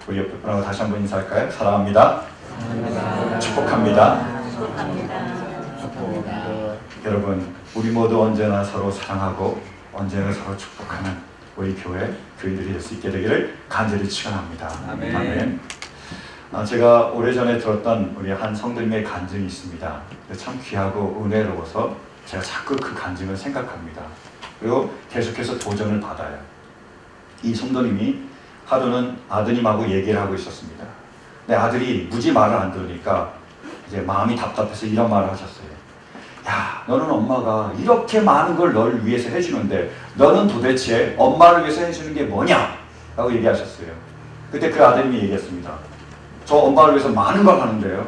우리 옆에 분하고 다시 한번 인사할까요? 사랑합니다. 축복합니다. 여러분, 우리 모두 언제나 서로 사랑하고 언제나 서로 축복하는 우리 교회 교인들이 될 수 있게 되기를 간절히 축원합니다. 아멘. 제가 오래전에 들었던 우리 한 성도님의 간증이 있습니다. 참 귀하고 은혜로워서 제가 자꾸 그 간증을 생각합니다. 그리고 계속해서 도전을 받아요. 이 성도님이 하루는 아드님하고 얘기를 하고 있었습니다. 근데 아들이 무지 말을 안 들으니까 이제 마음이 답답해서 이런 말을 하셨어요. 야, 너는 엄마가 이렇게 많은 걸 너를 위해서 해주는데 너는 도대체 엄마를 위해서 해주는 게 뭐냐? 라고 얘기하셨어요. 그때 그 아드님이 얘기했습니다. 저 엄마를 위해서 많은 걸 하는데요.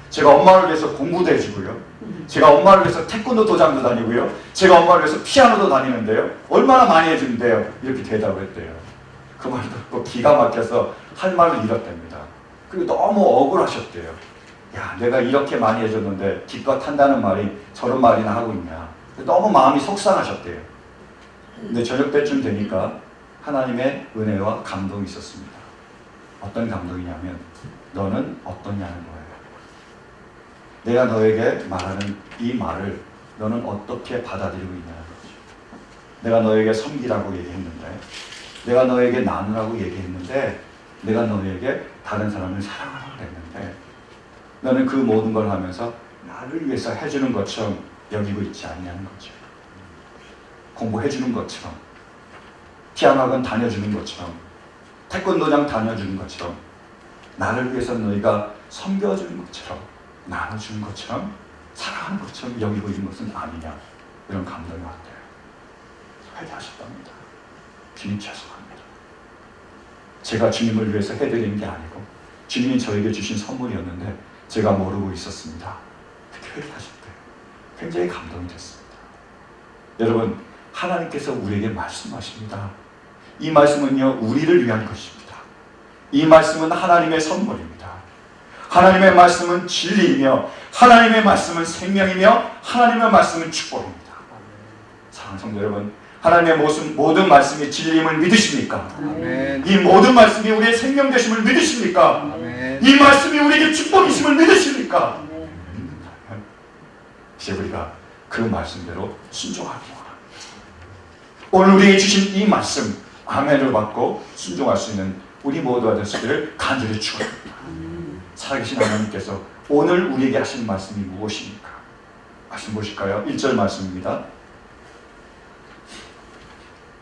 제가 엄마를 위해서 공부도 해주고요. 제가 엄마를 위해서 태권도 도장도 다니고요. 제가 엄마를 위해서 피아노도 다니는데요. 얼마나 많이 해주는데요. 이렇게 대답을 했대요. 그 말을 듣고 기가 막혀서 할 말을 잃었답니다. 그리고 너무 억울하셨대요. 야, 내가 이렇게 많이 해줬는데 기껏 한다는 말이 저런 말이나 하고 있냐. 너무 마음이 속상하셨대요. 근데 저녁 때쯤 되니까 하나님의 은혜와 감동이 있었습니다. 어떤 감동이냐면 너는 어떠냐는 거예요. 내가 너에게 말하는 이 말을 너는 어떻게 받아들이고 있냐는 거죠. 내가 너에게 섬기라고 얘기했는데, 내가 너에게 나누라고 얘기했는데, 내가 너에게 다른 사람을 사랑하라고 했는데 너는 그 모든 걸 하면서 나를 위해서 해주는 것처럼 여기고 있지 않냐는 거죠. 공부해주는 것처럼, 피아노학원 다녀주는 것처럼, 태권도장 다녀주는 것처럼, 나를 위해서 너희가 섬겨주는 것처럼, 나눠주는 것처럼, 사랑하는 것처럼 여기고 있는 것은 아니냐. 이런 감동이 왔대요. 회개하셨답니다. 주님 죄송합니다. 제가 주님을 위해서 해드리는 게 아니고 주님이 저에게 주신 선물이었는데 제가 모르고 있었습니다. 그렇게 회개하셨대요. 굉장히 감동이 됐습니다. 여러분, 하나님께서 우리에게 말씀하십니다. 이 말씀은요, 우리를 위한 것입니다. 이 말씀은 하나님의 선물입니다. 하나님의 말씀은 진리이며 하나님의 말씀은 생명이며 하나님의 말씀은 축복입니다. 사랑하는 성도 여러분, 하나님의 모든 말씀이 진리임을 믿으십니까? 아멘. 이 모든 말씀이 우리의 생명 되심을 믿으십니까? 아멘. 이 말씀이 우리에게 축복이심을 믿으십니까? 믿는다면 이제 우리가 그 말씀대로 순종하기 원합니다. 오늘 우리에게 주신 이 말씀 아멘을 받고 순종할 수 있는 우리 모두가 되시기를 간절히 축원합니다. 살아계신 하나님께서 오늘 우리에게 하신 말씀이 무엇입니까? 말씀 보실까요? 1절 말씀입니다.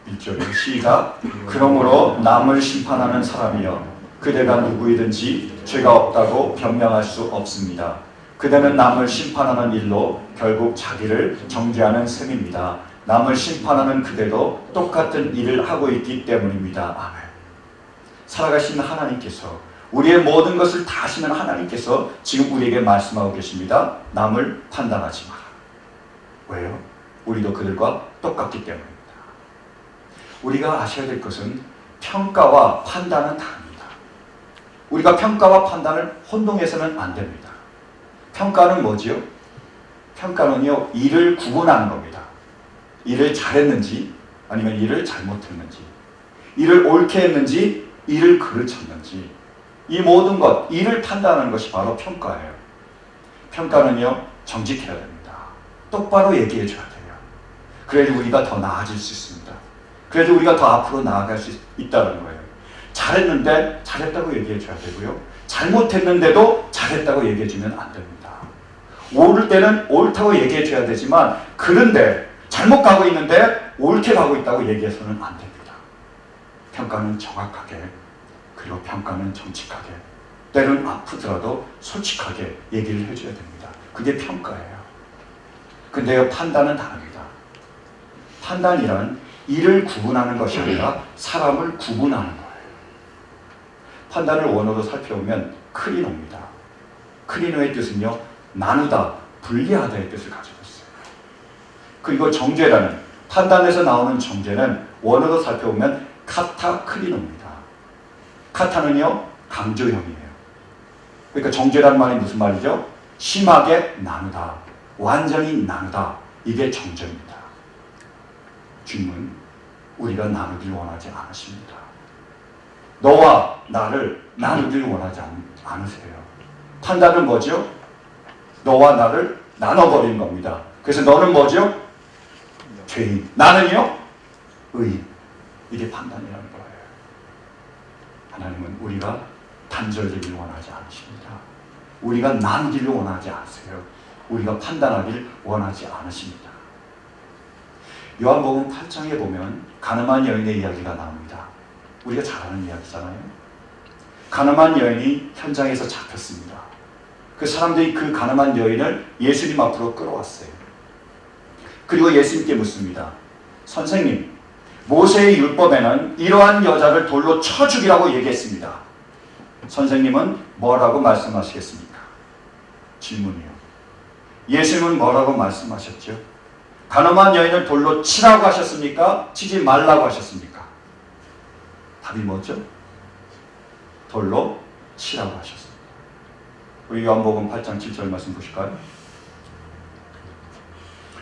1절에 시작. 그러므로 남을 심판하는 사람이여 그대가 누구이든지 죄가 없다고 변명할 수 없습니다. 그대는 남을 심판하는 일로 결국 자기를 정죄하는 셈입니다. 남을 심판하는 그대도 똑같은 일을 하고 있기 때문입니다. 아멘. 살아가신 하나님께서, 우리의 모든 것을 다 아시는 하나님께서 지금 우리에게 말씀하고 계십니다. 남을 판단하지 마라. 왜요? 우리도 그들과 똑같기 때문입니다. 우리가 아셔야 될 것은 평가와 판단은 다릅니다. 우리가 평가와 판단을 혼동해서는 안 됩니다. 평가는 뭐지요? 평가는요, 일을 구분하는 겁니다. 일을 잘했는지 아니면 일을 잘못했는지, 일을 옳게 했는지 일을 그르쳤는지, 이 모든 것, 일을 판단하는 것이 바로 평가예요. 평가는요, 정직해야 됩니다. 똑바로 얘기해 줘야 돼요. 그래야 우리가 더 나아질 수 있습니다. 그래도 우리가 더 앞으로 나아갈 수 있다는 거예요. 잘했는데 잘했다고 얘기해 줘야 되고요. 잘못했는데도 잘했다고 얘기해 주면 안 됩니다. 옳을 때는 옳다고 얘기해 줘야 되지만, 그런데 잘못 가고 있는데 옳게 가고 있다고 얘기해서는 안 됩니다. 평가는 정확하게, 그리고 평가는 정직하게, 때로는 아프더라도 솔직하게 얘기를 해줘야 됩니다. 그게 평가예요. 근데요, 판단은 다릅니다. 판단이란 일을 구분하는 것이 아니라 사람을 구분하는 거예요. 판단을 원어로 살펴보면 크리노입니다. 크리노의 뜻은요, 나누다, 분리하다의 뜻을 가지고 있어요. 그리고 정죄라는, 판단에서 나오는 정죄는 원어로 살펴보면 카타크리노입니다. 카타는요, 강조형이에요. 그러니까 정죄란 말이 무슨 말이죠? 심하게 나누다, 완전히 나누다, 이게 정죄입니다. 주님은 우리가 나누길 원하지 않으십니다. 너와 나를 나누길 원하지 않으세요. 판단은 뭐죠? 너와 나를 나눠버린 겁니다. 그래서 너는 뭐죠? 죄인. 나는요? 의인. 이게 판단이라는 거예요. 하나님은 우리가 단절되길 원하지 않으십니다. 우리가 나누기를 원하지 않으세요. 우리가 판단하기를 원하지 않으십니다. 요한복음 8장에 보면 가늠한 여인의 이야기가 나옵니다. 우리가 잘 아는 이야기잖아요. 가늠한 여인이 현장에서 잡혔습니다. 그 사람들이 그 가늠한 여인을 예수님 앞으로 끌어왔어요. 그리고 예수님께 묻습니다. 선생님, 모세의 율법에는 이러한 여자를 돌로 쳐 죽이라고 얘기했습니다. 선생님은 뭐라고 말씀하시겠습니까? 질문이요. 예수님은 뭐라고 말씀하셨죠? 가늠한 여인을 돌로 치라고 하셨습니까? 치지 말라고 하셨습니까? 답이 뭐죠? 돌로 치라고 하셨습니다. 우리 요한복음 8장 7절 말씀 보실까요?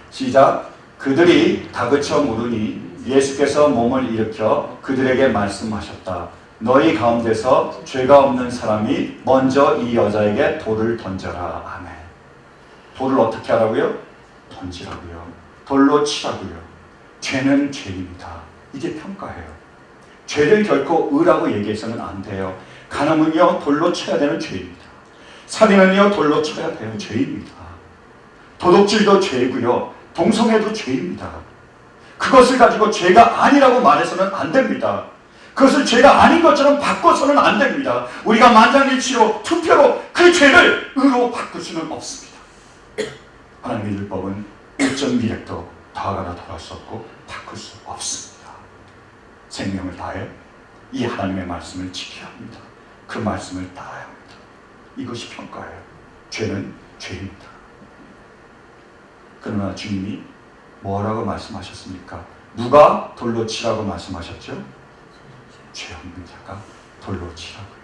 시작. 그들이 다그쳐 물으니 예수께서 몸을 일으켜 그들에게 말씀하셨다. 너희 가운데서 죄가 없는 사람이 먼저 이 여자에게 돌을 던져라. 아멘. 돌을 어떻게 하라고요? 던지라고요. 돌로 치라고요. 죄는 죄입니다. 이게 평가예요. 죄를 결코 의라고 얘기해서는 안 돼요. 간음은요 돌로 쳐야 되는 죄입니다. 살인은요 돌로 쳐야 되는 죄입니다. 도둑질도 죄이고요. 동성애도 죄입니다. 그것을 가지고 죄가 아니라고 말해서는 안 됩니다. 그것을 죄가 아닌 것처럼 바꿔서는 안 됩니다. 우리가 만장일치로 투표로 그 죄를 의로 바꿀 수는 없습니다. 하나님의 율법은 1.미력도 더하거나 더할 수 없고 바꿀 수 없습니다. 생명을 다해 이 하나님의 말씀을 지켜야 합니다. 그 말씀을 따라야 합니다. 이것이 평가예요. 죄는 죄입니다. 그러나 주님이 뭐라고 말씀하셨습니까? 누가 돌로 치라고 말씀하셨죠? 죄 없는 자가 돌로 치라고요.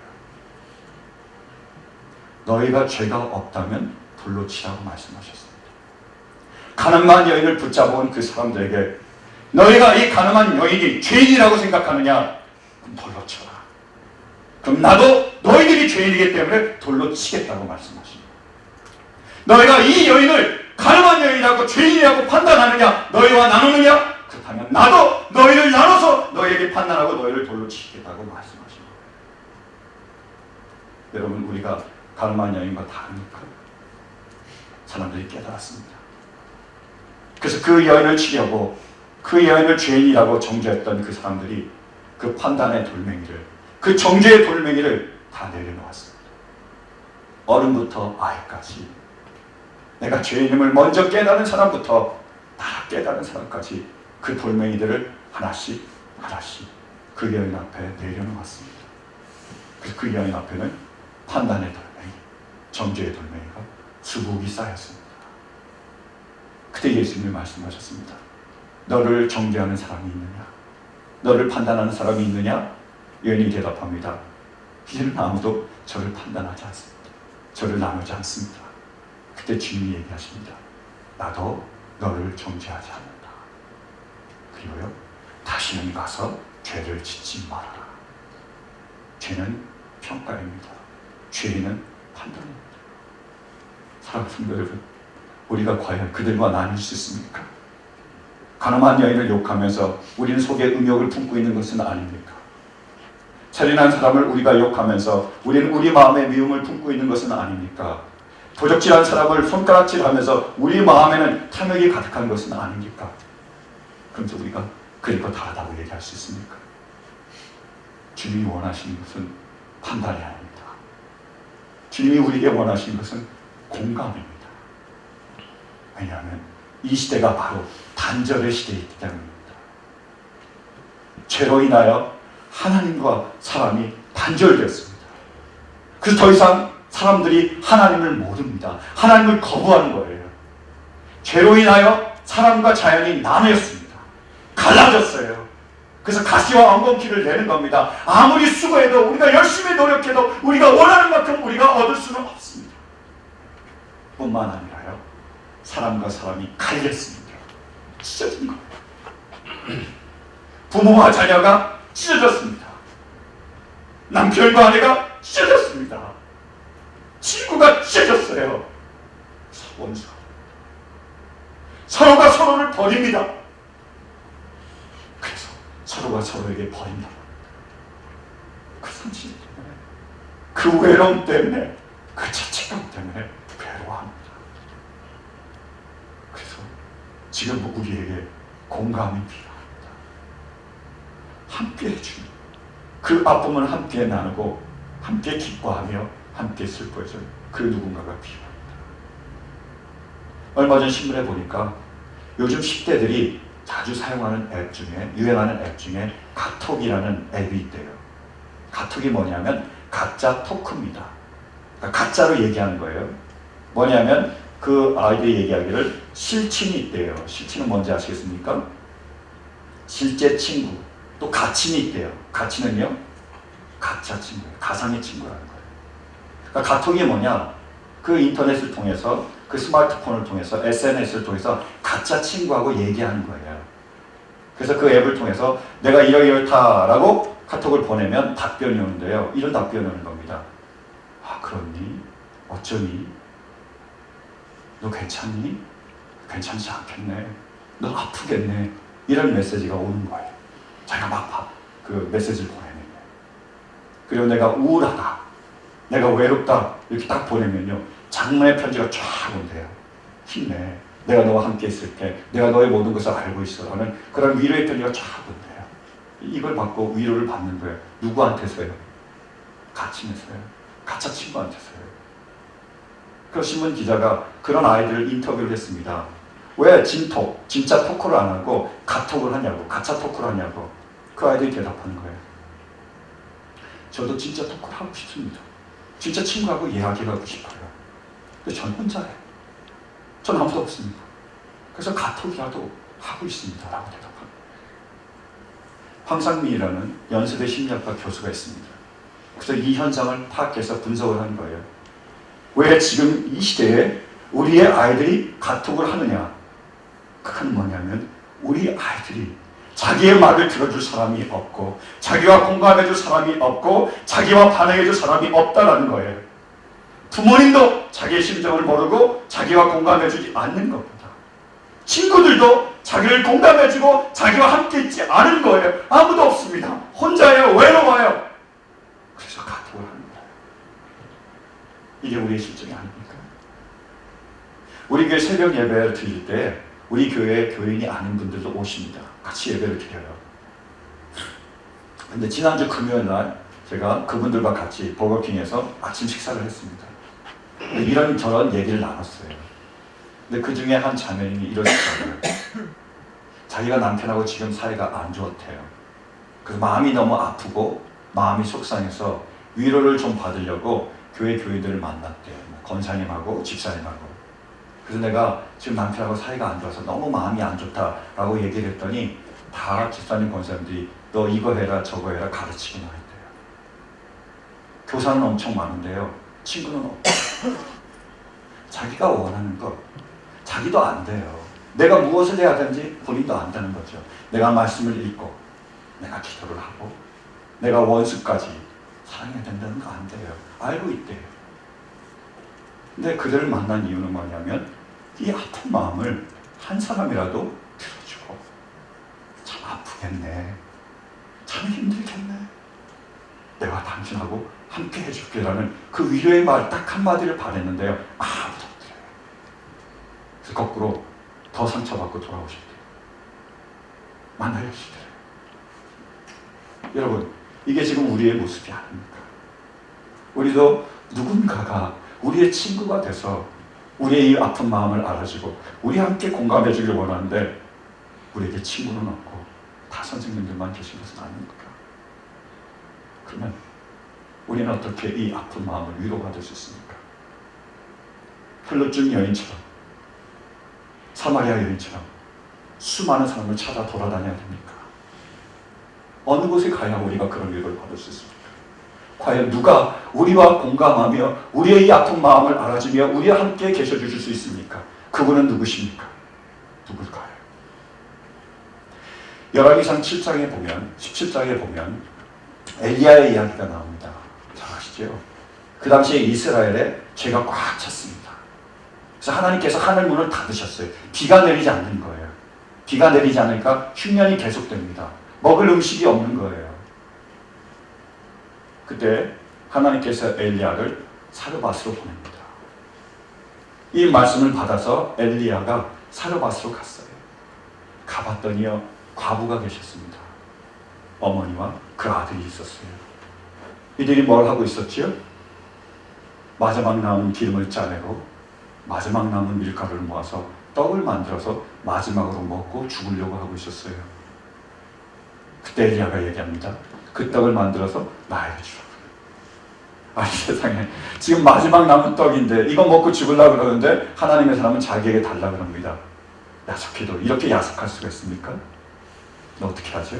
너희가 죄가 없다면 돌로 치라고 말씀하셨습니다. 가늠한 여인을 붙잡아온 그 사람들에게 너희가 이 가늠한 여인이 죄인이라고 생각하느냐? 그럼 돌로 쳐라. 그럼 나도 너희들이 죄인이기 때문에 돌로 치겠다고 말씀하십니다. 너희가 이 여인을 가늠한 여인이라고 죄인이라고 판단하느냐? 너희와 나누느냐? 그렇다면 나도 너희를 나눠서 너희에게 판단하고 너희를 돌로 치겠다고 말씀하십니다. 여러분, 우리가 가늠한 여인과 다릅니까? 사람들이 깨달았습니다. 그래서 그 여인을 치려고 그 여인을 죄인이라고 정죄했던 그 사람들이 그 판단의 돌멩이를, 그 정죄의 돌멩이를 다 내려놓았습니다. 어른부터 아이까지, 내가 죄인임을 먼저 깨달은 사람부터 다 깨달은 사람까지 그 돌멩이들을 하나씩 하나씩 그 여인 앞에 내려놓았습니다. 그래서 그 여인 앞에는 판단의 돌멩이, 정죄의 돌멩이가 수북이 쌓였습니다. 그때 예수님이 말씀하셨습니다. 너를 정죄하는 사람이 있느냐? 너를 판단하는 사람이 있느냐? 여인이 대답합니다. 이제는 아무도 저를 판단하지 않습니다. 저를 나누지 않습니다. 그때 주님이 얘기하십니다. 나도 너를 정죄하지 않는다. 그리고요, 다시는 가서 죄를 짓지 말아라. 죄는 평가입니다. 죄는 판단입니다. 사랑하는 성도 여러분, 우리가 과연 그들과 나눌 수 있습니까? 가늠한 여인을 욕하면서 우리는 속에 음욕을 품고 있는 것은 아닙니까? 살인한 사람을 우리가 욕하면서 우리는 우리 마음에 미움을 품고 있는 것은 아닙니까? 도적질한 사람을 손가락질하면서 우리 마음에는 탐욕이 가득한 것은 아닙니까? 그런데 우리가 그리고 다르다고 얘기할 수 있습니까? 주님이 원하시는 것은 판단이 아닙니다. 주님이 우리에게 원하시는 것은 공감입니다. 왜냐하면 이 시대가 바로 단절의 시대이기 때문입니다. 죄로 인하여 하나님과 사람이 단절되었습니다. 그래서 더 이상 사람들이 하나님을 모릅니다. 하나님을 거부하는 거예요. 죄로 인하여 사람과 자연이 나뉘었습니다. 갈라졌어요. 그래서 가시와 엉겅퀴를 내는 겁니다. 아무리 수고해도, 우리가 열심히 노력해도 우리가 원하는 만큼 우리가 얻을 수는 없습니다. 뿐만 아니라요, 사람과 사람이 갈렸습니다. 찢어진 거예요. 부모와 자녀가 찢어졌습니다. 남편과 아내가 찢어졌습니다. 친구가 찢어졌어요. 원수가. 서로가 서로를 버립니다. 그래서 서로가 서로에게 버린다. 그 상실 때문에, 그 외로움 때문에, 그 자책감 때문에 괴로워합니다. 그래서 지금 우리에게 공감이 필요합니다. 함께 해주는, 그 아픔을 함께 나누고 함께 기뻐하며 함께 슬퍼해줄 그 누군가가 필요합니다. 얼마 전 신문에 보니까 요즘 10대들이 자주 사용하는 앱 중에, 유행하는 앱 중에 카톡이라는 앱이 있대요. 카톡이 뭐냐면 가짜 토크입니다. 그러니까 가짜로 얘기하는 거예요. 뭐냐면 그 아이들이 얘기하기를 실친이 있대요. 실친은 뭔지 아시겠습니까? 실제 친구. 또 가친이 있대요. 가친은요? 가짜 친구예요. 가상의 친구라는 거예요. 그러니까 카톡이 뭐냐? 그 인터넷을 통해서, 그 스마트폰을 통해서, SNS를 통해서 가짜 친구하고 얘기하는 거예요. 그래서 그 앱을 통해서 내가 이렇다라고 카톡을 보내면 답변이 오는데요. 이런 답변이 오는 겁니다. 아, 그렇니? 어쩌니? 너 괜찮니? 괜찮지 않겠네. 너 아프겠네. 이런 메시지가 오는 거예요. 자기가 막 그 메시지를 보내는 거예요. 그리고 내가 우울하다, 내가 외롭다 이렇게 딱 보내면요, 장문의 편지가 쫙 온대요. 힘내, 내가 너와 함께 있을게, 내가 너의 모든 것을 알고 있어 라는 그런 위로의 편지가 쫙 온대요. 이걸 받고 위로를 받는 거예요. 누구한테서요? 가친에서요. 가짜 친구한테서요. 그 신문 기자가 그런 아이들을 인터뷰를 했습니다. 왜 진톡, 진짜 토크를 안 하고 가톡을 하냐고, 가짜 토크를 하냐고. 그 아이들이 대답하는 거예요. 저도 진짜 토크를 하고 싶습니다. 진짜 친구하고 이야기를 하고 싶어요. 근데 전 혼자예요. 전 아무도 없습니다. 그래서 가톡이라도 하고 있습니다. 라고 대답합니다. 황상민이라는 연세대 심리학과 교수가 있습니다. 그래서 이 현상을 파악해서 분석을 한 거예요. 왜 지금 이 시대에 우리의 아이들이 가톡을 하느냐? 그건 뭐냐면 우리 아이들이 자기의 말을 들어줄 사람이 없고, 자기와 공감해줄 사람이 없고, 자기와 반응해줄 사람이 없다라는 거예요. 부모님도 자기의 심정을 모르고 자기와 공감해주지 않는 겁니다. 친구들도 자기를 공감해주고 자기와 함께 있지 않은 거예요. 아무도 없습니다. 혼자예요. 외로워요. 그래서 가톡을 하는 거예요. 이게 우리의 실정이 아닙니까? 우리 교회 새벽 예배를 드릴 때 우리 교회에 교인이 아닌 분들도 오십니다. 같이 예배를 드려요. 근데 지난주 금요일 날 제가 그분들과 같이 버거킹에서 아침 식사를 했습니다. 이런저런 얘기를 나눴어요. 근데 그 중에 한 자매님이 이러시더라고요. 자기가 남편하고 지금 사이가 안 좋대요. 그래서 마음이 너무 아프고 마음이 속상해서 위로를 좀 받으려고 교회 교인들을 만났대요. 권사님하고 집사님하고. 그래서 내가 지금 남편하고 사이가 안 좋아서 너무 마음이 안 좋다라고 얘기를 했더니 다 집사님 권사님들이 너 이거 해라 저거 해라 가르치기만 했대요. 교사는 엄청 많은데요. 친구는 없고 자기가 원하는 것 자기도 안 돼요. 내가 무엇을 해야 되는지 본인도 안다는 거죠. 내가 말씀을 읽고 내가 기도를 하고 내가 원수까지 사랑해야 된다는 거 안 돼요. 알고 있대요. 근데 그들을 만난 이유는 뭐냐면 이 아픈 마음을 한 사람이라도 들어주고 참 아프겠네, 참 힘들겠네, 내가 당신하고 함께 해줄게 라는 그 위로의 말 딱 한마디를 바랬는데요, 아무도 없더래요. 그래서 거꾸로 더 상처받고 돌아오셨대요. 만나려 하시더래요. 여러분, 이게 지금 우리의 모습이 아닙니까? 우리도 누군가가 우리의 친구가 돼서 우리의 이 아픈 마음을 알아주고 우리 함께 공감해 주길 원하는데 우리에게 친구는 없고 다 선생님들만 계신 것은 아닙니까? 그러면 우리는 어떻게 이 아픈 마음을 위로받을 수 있습니까? 혈루증 여인처럼, 사마리아 여인처럼 수많은 사람을 찾아 돌아다녀야 됩니까? 어느 곳에 가야 우리가 그런 위로를 받을 수 있습니까? 과연 누가 우리와 공감하며 우리의 이 아픈 마음을 알아주며 우리와 함께 계셔 주실 수 있습니까? 그분은 누구십니까? 누굴까요? 열왕기상 7장에 보면, 17장에 보면 엘리야의 이야기가 나옵니다. 잘 아시죠? 그 당시에 이스라엘에 죄가 꽉 찼습니다. 그래서 하나님께서 하늘 문을 닫으셨어요. 비가 내리지 않는 거예요. 비가 내리지 않으니까 흉년이 계속됩니다. 먹을 음식이 없는 거예요. 그때 하나님께서 엘리야를 사르밧으로 보냅니다. 이 말씀을 받아서 엘리야가 사르밧으로 갔어요. 가봤더니요, 과부가 계셨습니다. 어머니와 그 아들이 있었어요. 이들이 뭘 하고 있었지요? 마지막 남은 기름을 짜내고 마지막 남은 밀가루를 모아서 떡을 만들어서 마지막으로 먹고 죽으려고 하고 있었어요. 그때 엘리야가 얘기합니다. 그 떡을 만들어서 나에게 주라. 아니 세상에, 지금 마지막 남은 떡인데 이거 먹고 죽으려고 그러는데 하나님의 사람은 자기에게 달라 그럽니다. 야속해도 이렇게 야속할 수가 있습니까? 너 어떻게 하죠?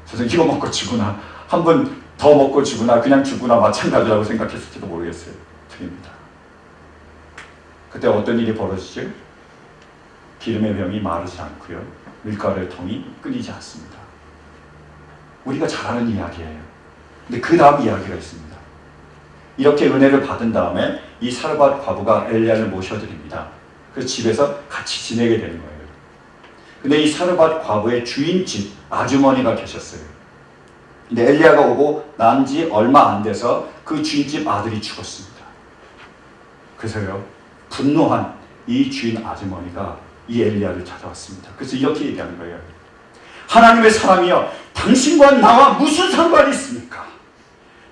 선생님, 이거 먹고 죽으나, 한 번 더 먹고 죽으나, 그냥 죽으나 마찬가지라고 생각했을지도 모르겠어요. 틀립니다. 그때 어떤 일이 벌어지죠? 기름의 병이 마르지 않고요, 밀가루의 통이 끊이지 않습니다. 우리가 잘 아는 이야기예요. 근데 그 다음 이야기가 있습니다. 이렇게 은혜를 받은 다음에 이 사르밧 과부가 엘리야를 모셔드립니다. 그래서 집에서 같이 지내게 되는 거예요. 근데 이 사르밧 과부의 주인집 아주머니가 계셨어요. 근데 엘리야가 오고 난 지 얼마 안 돼서 그 주인집 아들이 죽었습니다. 그래서요, 분노한 이 주인 아주머니가 이 엘리야를 찾아왔습니다. 그래서 이렇게 얘기하는 거예요. 하나님의 사람이여, 당신과 나와 무슨 상관이 있습니까?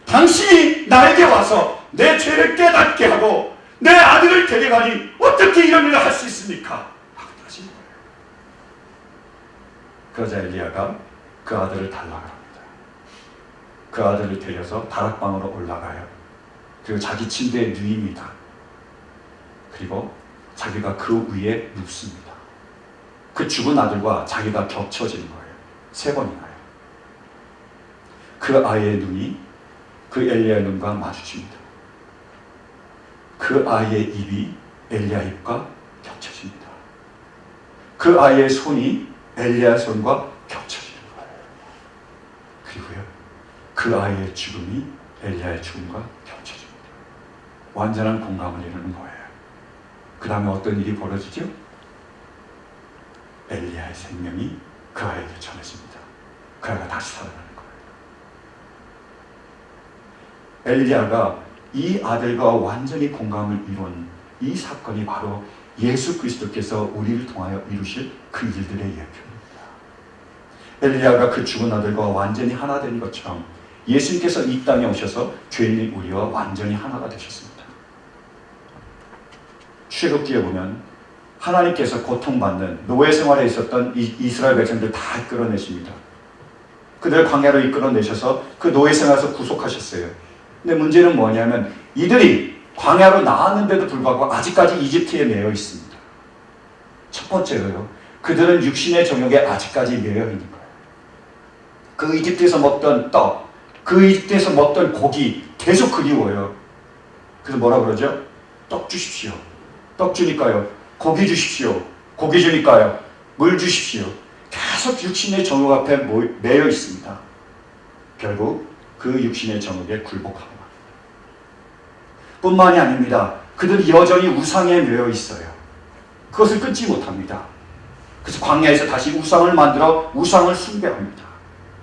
당신이 나에게 와서 내 죄를 깨닫게 하고 내 아들을 데려가니 어떻게 이런 일을 할 수 있습니까? 하고 하신 거예요. 그러자 엘리야가 그 아들을 달라고 합니다. 그 아들을 데려서 다락방으로 올라가요. 그리고 자기 침대에 누입니다. 그리고 자기가 그 위에 눕습니다. 그 죽은 아들과 자기가 겹쳐지는 거예요. 3번이나요. 그 아이의 눈이 그 엘리야의 눈과 마주칩니다. 그 아이의 입이 엘리야 입과 겹쳐집니다. 그 아이의 손이 엘리야 손과 겹쳐지는 거예요. 그리고요, 그 아이의 죽음이 엘리야의 죽음과 겹쳐집니다. 완전한 공감을 이루는 거예요. 그 다음에 어떤 일이 벌어지죠? 엘리야의 생명이 그 아이에게 전해집니다. 그 아이가 다시 살아나는 거예요. 엘리야가 이 아들과 완전히 공감을 이룬 이 사건이 바로 예수 그리스도께서 우리를 통하여 이루실 그 일들의 예표입니다. 엘리야가 그 죽은 아들과 완전히 하나 된 것처럼 예수님께서 이 땅에 오셔서 죄인인 우리와 완전히 하나가 되셨습니다. 출애굽기에 보면 하나님께서 고통받는 노예 생활에 있었던 이스라엘 백성들 다 이끌어내십니다. 그들을 광야로 이끌어내셔서 그 노예 생활에서 구속하셨어요. 근데 문제는 뭐냐면 이들이 광야로 나왔는데도 불구하고 아직까지 이집트에 매여 있습니다. 첫 번째로요, 그들은 육신의 정욕에 아직까지 매여 있는 거예요. 그 이집트에서 먹던 떡, 그 이집트에서 먹던 고기 계속 그리워요. 그래서 뭐라 그러죠? 떡 주십시오. 떡 주니까요. 고기 주십시오. 고기 주니까요. 물 주십시오. 계속 육신의 정욕 앞에 매여 있습니다. 결국 그 육신의 정욕에 굴복하고 맙니다. 뿐만이 아닙니다. 그들이 여전히 우상에 매여 있어요. 그것을 끊지 못합니다. 그래서 광야에서 다시 우상을 만들어 우상을 숭배합니다.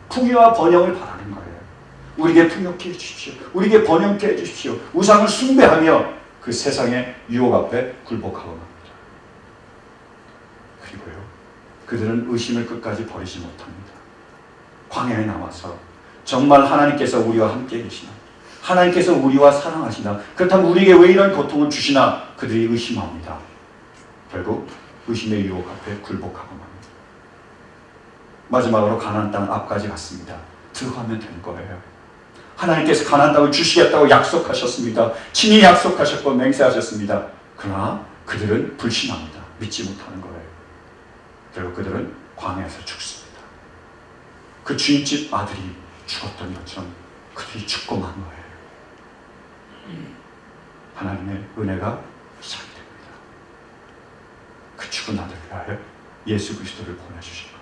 풍요와 번영을 바라는 거예요. 우리에게 풍요케 해주십시오. 우리에게 번영케 해주십시오. 우상을 숭배하며 그 세상의 유혹 앞에 굴복하고 맙니다. 그리고요, 그들은 의심을 끝까지 버리지 못합니다. 광야에 나와서 정말 하나님께서 우리와 함께 계시나, 하나님께서 우리와 사랑하시나, 그렇다면 우리에게 왜 이런 고통을 주시나 그들이 의심합니다. 결국 의심의 유혹 앞에 굴복하고 맙니다. 마지막으로 가나안 땅 앞까지 갔습니다. 들어가면 된 거예요. 하나님께서 가나안 땅을 주시겠다고 약속하셨습니다. 친히 약속하셨고 맹세하셨습니다. 그러나 그들은 불신합니다. 믿지 못하는 거예요. 결국 그들은 광야에서 죽습니다. 그 주인집 아들이 죽었던 것처럼 그들이 죽고 만 거예요. 하나님의 은혜가 시작이 됩니다. 그 죽은 아들을 위하여 예수 그리스도를 보내주신 거예요.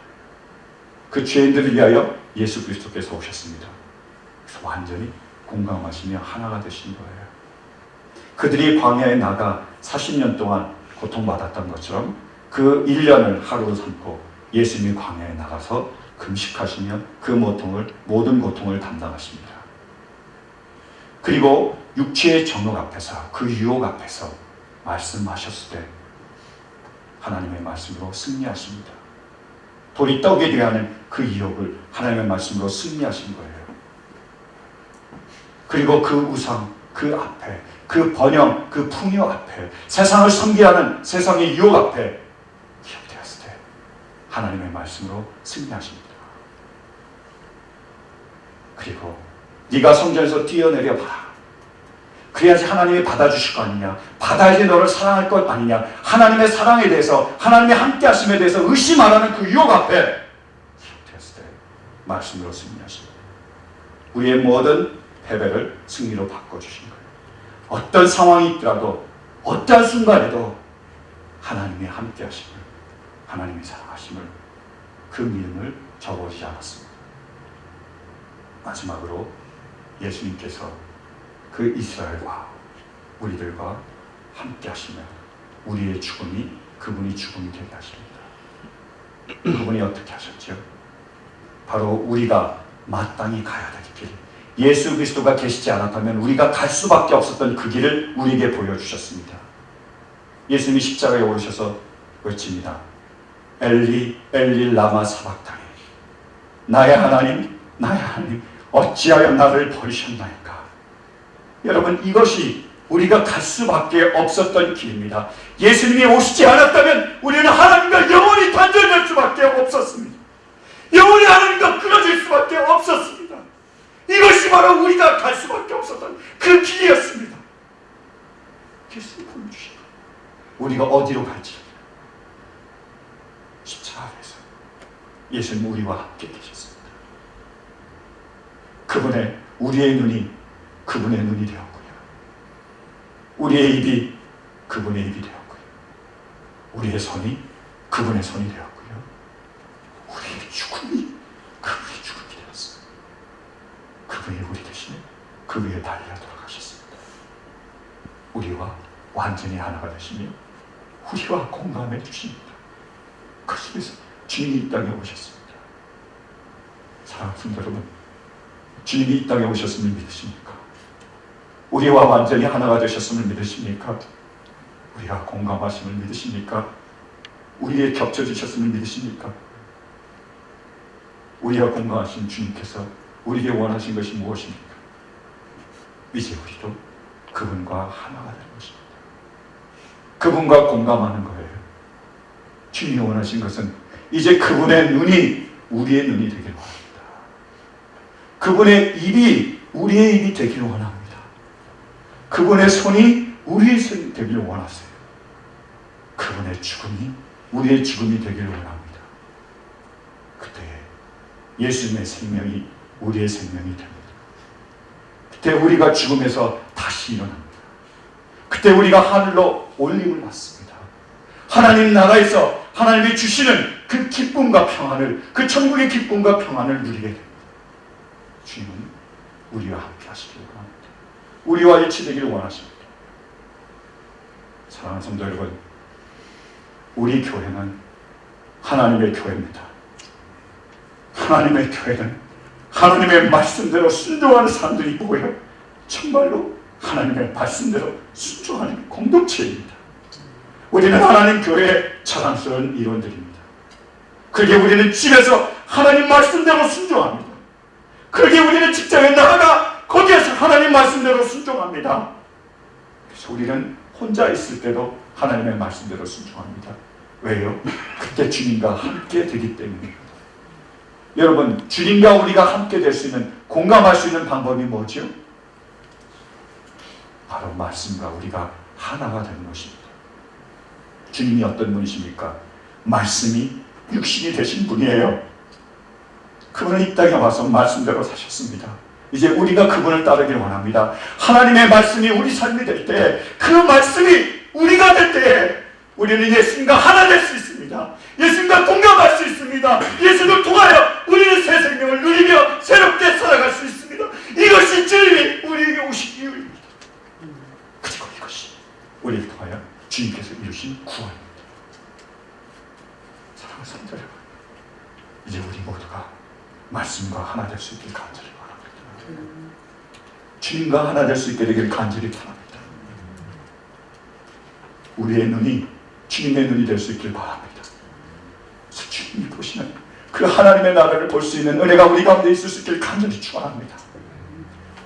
그 죄인들을 위하여 예수 그리스도께서 오셨습니다. 그래서 완전히 공감하시며 하나가 되신 거예요. 그들이 광야에 나가 40년 동안 고통받았던 것처럼 그 1년을 하루로 삼고 예수님이 광야에 나가서 금식하시며 그 모든 고통을 담당하십니다. 그리고 육체의 정욕 앞에서, 그 유혹 앞에서 말씀하셨을 때 하나님의 말씀으로 승리하십니다. 돌이 떡이 되게 하는 그 유혹을 하나님의 말씀으로 승리하신 거예요. 그리고 그 우상, 그 앞에, 그 번영, 그 풍요 앞에, 세상을 섬기하는 세상의 유혹 앞에 기억되었을 때 하나님의 말씀으로 승리하십니다. 그리고 네가 성전에서 뛰어내려 봐라. 그래야지 하나님이 받아주실 거 아니냐, 받아야지 너를 사랑할 것 아니냐, 하나님의 사랑에 대해서, 하나님의 함께 하심에 대해서 의심 안 하는 그 유혹 앞에 기억되었을 때 말씀으로 승리하십니다. 우리의 모든 패배를 승리로 바꿔주신 거예요. 어떤 상황이 있더라도, 어떤 순간에도 하나님의 함께 하심을, 하나님의 사랑하심을, 그 믿음을 저버리지 않았습니다. 마지막으로 예수님께서 그 이스라엘과 우리들과 함께 하시며 우리의 죽음이 그분이 죽음이 되게 하십니다. 그분이 어떻게 하셨죠? 바로 우리가 마땅히 가야 될 길, 예수 그리스도가 계시지 않았다면 우리가 갈 수밖에 없었던 그 길을 우리에게 보여주셨습니다. 예수님이 십자가에 오르셔서 외칩니다. 엘리 엘리 라마 사박타니, 나의 하나님 나의 하나님 어찌하여 나를 버리셨나이까. 여러분, 이것이 우리가 갈 수밖에 없었던 길입니다. 예수님이 오시지 않았다면 우리는 하나님과 영원히 단절될 수밖에 없었습니다. 영원히 하나님과 끊어질 수밖에 없었습니다. 이것이 바로 우리가 갈 수밖에 없었던 그 길이었습니다. 예수님 보여주시고 우리가 어디로 갈지 십자가에서 예수님 우리와 함께 계셨습니다. 우리의 눈이 그분의 눈이 되었고요. 우리의 입이 그분의 입이 되었고요. 우리의 손이 그분의 손이 되었고요. 우리의 죽음이 그분의 죽음이 되었습니다. 그분이 우리 대신에 그 위에 달려 돌아가셨습니다. 우리와 완전히 하나가 되시며 우리와 공감해 주십니다. 그 속에서 주님이 이 땅에 오셨습니다. 사랑하는 성도 여러분, 주님이 이 땅에 오셨음을 믿으십니까? 우리와 완전히 하나가 되셨음을 믿으십니까? 우리와 공감하심을 믿으십니까? 우리에 겹쳐지셨음을 믿으십니까? 우리와 공감하신 주님께서 우리에게 원하신 것이 무엇입니까? 이제 우리도 그분과 하나가 되는 것입니다. 그분과 공감하는 거예요. 주님이 원하신 것은 이제 그분의 눈이 우리의 눈이 되기를 원합니다. 그분의 입이 우리의 입이 되기를 원합니다. 그분의 손이 우리의 손이 되기를 원하세요. 그분의 죽음이 우리의 죽음이 되기를 원합니다. 그때 예수님의 생명이 우리의 생명이 됩니다. 그때 우리가 죽음에서 다시 일어납니다. 그때 우리가 하늘로 올림을 받습니다. 하나님 나라에서 하나님이 주시는 그 기쁨과 평안을, 그 천국의 기쁨과 평안을 누리게 됩니다. 주님은 우리와 함께 하시기를 원합니다. 우리와 일치되기를 원하십니다. 사랑하는 성도 여러분, 우리 교회는 하나님의 교회입니다. 하나님의 교회는 하나님의 말씀대로 순종하는 사람들이 모여 정말로 하나님의 말씀대로 순종하는 공동체입니다. 우리는 하나님 교회의 자랑스러운 일원들입니다. 그러기에 우리는 집에서 하나님 말씀대로 순종합니다. 그러기에 우리는 직장에 나가가 거기에서 하나님 말씀대로 순종합니다. 그래서 우리는 혼자 있을 때도 하나님의 말씀대로 순종합니다. 왜요? 그때 주님과 함께 되기 때문입니다. 여러분, 주님과 우리가 함께 될 수 있는, 공감할 수 있는 방법이 뭐죠? 바로 말씀과 우리가 하나가 되는 것입니다. 주님이 어떤 분이십니까? 말씀이 육신이 되신 분이에요. 그분은 이 땅에 와서 말씀대로 사셨습니다. 이제 우리가 그분을 따르기를 원합니다. 하나님의 말씀이 우리 삶이 될 때, 그 말씀이 우리가 될 때 우리는 예수님과 하나 될 수 있습니다. 예수님과 동감할 수 있습니다. 예수를 통하여 우리는 새 생명을 누리며 새롭게 살아갈 수 있습니다. 이것이 주님이 우리에게 오신 이유입니다. 그리고 이것이 우리를 통하여 주님께서 이루신 구원입니다. 사랑하는 성도 여러분, 이제 우리 모두가 말씀과 하나 될 수 있길 간절히 바랍니다. 주님과 하나 될 수 있게 되길 간절히 바랍니다. 우리의 눈이 주님의 눈이 될 수 있길 바랍니다. 주님이 보시는 그 하나님의 나라를 볼 수 있는 은혜가 우리 가운데 있을 수 있길 간절히 축원합니다.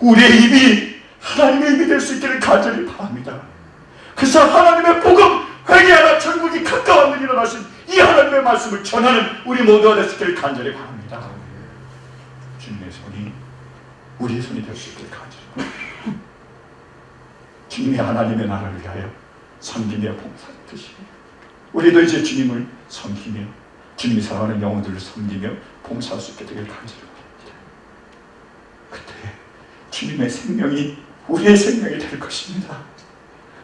우리의 입이 하나님의 입이 될 수 있기를 간절히 바랍니다. 그래서 하나님의 복음, 회개하라 천국이 가까웠느니라 하신 이 하나님의 말씀을 전하는 우리 모두가 될 수 있기를 간절히 바랍니다. 주님의 손이 우리의 손이 될 수 있기를 간절히 바랍니다. 주님이 하나님의 나라를 위하여 섬기며 봉사하듯이 우리도 이제 주님을 섬기며 주님이 사랑하는 영혼들을 섬기며 봉사할 수 있게 되길 간절히 바랍니다. 그때 주님의 생명이 우리의 생명이 될 것입니다.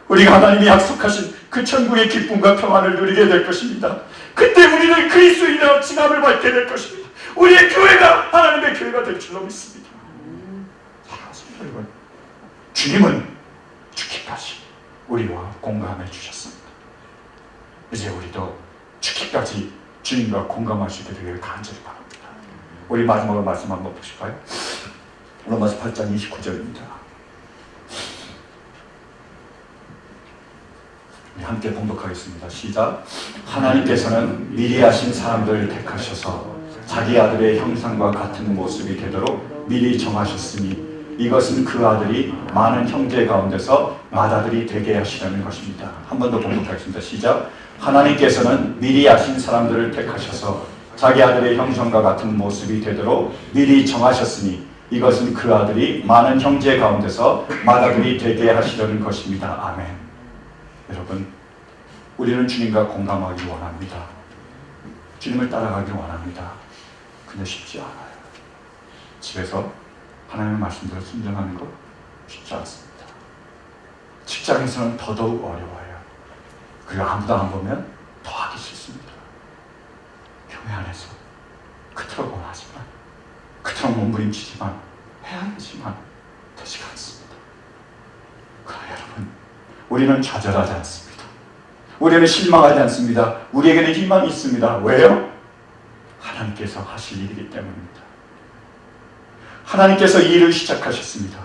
우리가 하나님이 약속하신 그 천국의 기쁨과 평안을 누리게 될 것입니다. 그때 우리는 그리스도인의 칭함을 받게 될 것입니다. 우리의 교회가 하나님의 교회가 될 줄로 믿습니다. 사랑하는 여러분, 주님은 죽기까지 우리와 공감해 주셨습니다. 이제 우리도 죽기까지 주님과 공감할 수 있게 되기를 간절히 바랍니다. 우리 마지막으로 말씀 한번 보실까요? 로마서 8장 29절입니다. 함께 봉독하겠습니다. 시작. 하나님께서는 미리 하신 사람들을 택하셔서 자기 아들의 형상과 같은 모습이 되도록 미리 정하셨으니 이것은 그 아들이 많은 형제 가운데서 맏아들이 되게 하시려는 것입니다. 한 번 더 봉독하겠습니다. 시작. 하나님께서는 미리 아신 사람들을 택하셔서 자기 아들의 형상과 같은 모습이 되도록 미리 정하셨으니 이것은 그 아들이 많은 형제 가운데서 맏아들이 되게 하시려는 것입니다. 아멘. 여러분, 우리는 주님과 공감하기 원합니다. 주님을 따라가기 원합니다. 근데 쉽지 않아요. 집에서 하나님의 말씀대로 순종하는 거 쉽지 않습니다. 직장에서는 더더욱 어려워요. 그리고 아무도 안 보면 더 하기 싫습니다. 교회 안에서 그토록 원하지만, 그토록 몸부림치지만, 해야 되지만 되지가 않습니다. 그러나 여러분, 우리는 좌절하지 않습니다. 우리는 실망하지 않습니다. 우리에게는 희망이 있습니다. 왜요? 하나님께서 하실 일이기 때문입니다. 하나님께서 이 일을 시작하셨습니다.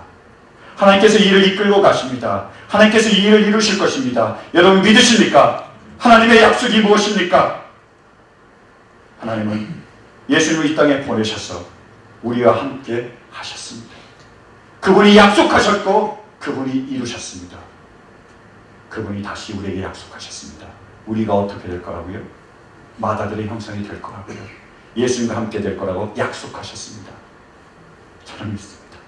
하나님께서 이 일을 이끌고 가십니다. 하나님께서 이 일을 이루실 것입니다. 여러분 믿으십니까? 하나님의 약속이 무엇입니까? 하나님은 예수님을 이 땅에 보내셔서 우리와 함께 하셨습니다. 그분이 약속하셨고 그분이 이루셨습니다. 그분이 다시 우리에게 약속하셨습니다. 우리가 어떻게 될 거라고요? 맏아들의 형상이 될 거라고요. 예수님과 함께 될 거라고 약속하셨습니다. 저는 믿습니다.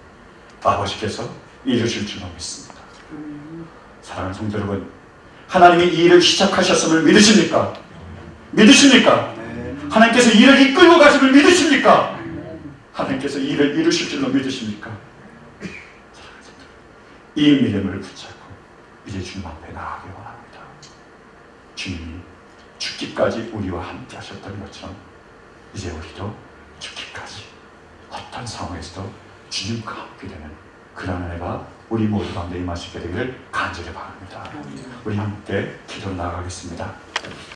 아버지께서 이루실 줄로 믿습니다. 사랑하는 성도 여러분, 하나님이 이 일을 시작하셨음을 믿으십니까? 믿으십니까? 하나님께서 이 일을 이끌고 가심을 믿으십니까? 하나님께서 이 일을 이루실 줄로 믿으십니까? 이 믿음을 붙잡고 이제 주님 앞에 나아가기 원합니다. 주님이 죽기까지 우리와 함께 하셨던 것처럼 이제 우리도 죽기까지 어떤 상황에서도 주님과 함께 되는 그런 은혜가 우리 모두 가운데 임하시게 되기를 간절히 바랍니다. 우리 함께 기도로 나아가겠습니다.